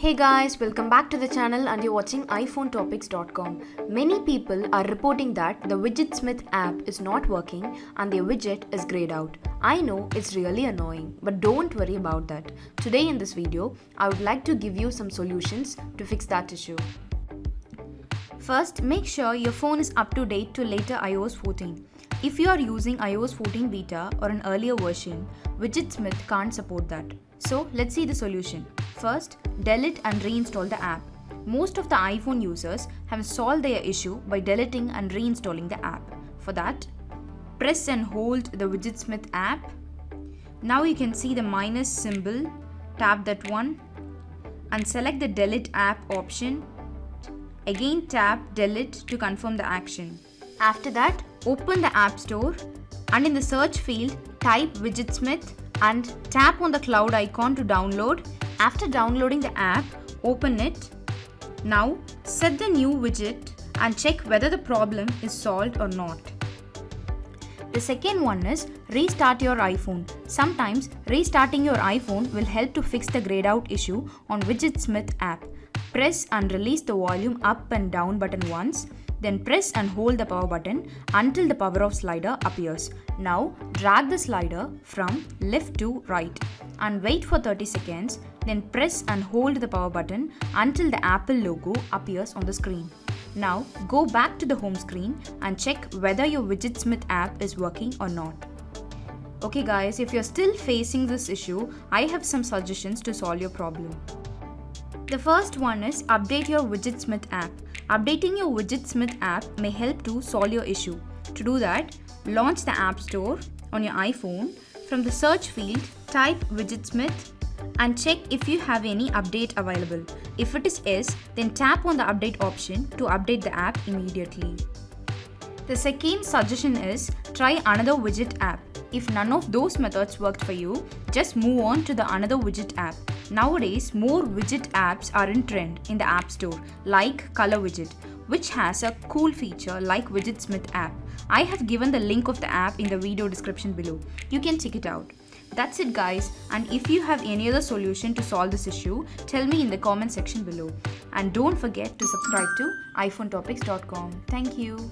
Hey guys, welcome back to the channel and you're watching iPhoneTopics.com. Many people are reporting that the Widgetsmith app is not working and their widget is grayed out. I know it's really annoying, but don't worry about that. Today in this video, I would like to give you some solutions to fix that issue. First, make sure your phone is up to date to later iOS 14. If you are using iOS 14 beta or an earlier version, Widgetsmith can't support that. So let's see the solution. First, delete and reinstall the app. Most of the iPhone users have solved their issue by deleting and reinstalling the app. For that, press and hold the Widgetsmith app. Now you can see the minus symbol, tap that one and select the delete app option. Again tap delete to confirm the action. After that, open the App Store and in the search field type Widgetsmith and tap on the cloud icon to download. After downloading the app, open it. Now set the new widget and check whether the problem is solved or not. The second one is restart your iPhone. Sometimes restarting your iPhone will help to fix the grayed out issue on Widgetsmith app. Press and release the volume up and down button once. Then press and hold the power button until the power off slider appears. Now drag the slider from left to right and wait for 30 seconds. Then press and hold the power button until the Apple logo appears on the screen. Now go back to the home screen and check whether your Widgetsmith app is working or not. Okay guys, if you're still facing this issue, I have some suggestions to solve your problem. The first one is update your Widgetsmith app. Updating your Widgetsmith app may help to solve your issue. To do that, launch the App Store on your iPhone. From the search field, type Widgetsmith and check if you have any update available. If it is yes, then tap on the update option to update the app immediately. The second suggestion is try another widget app. If none of those methods worked for you, just move on to the another widget app. Nowadays, more widget apps are in trend in the App Store, like Color Widget, which has a cool feature like Widgetsmith app. I have given the link of the app in the video description below. You can check it out. That's it guys, and if you have any other solution to solve this issue, tell me in the comment section below. And don't forget to subscribe to iPhoneTopics.com. Thank you.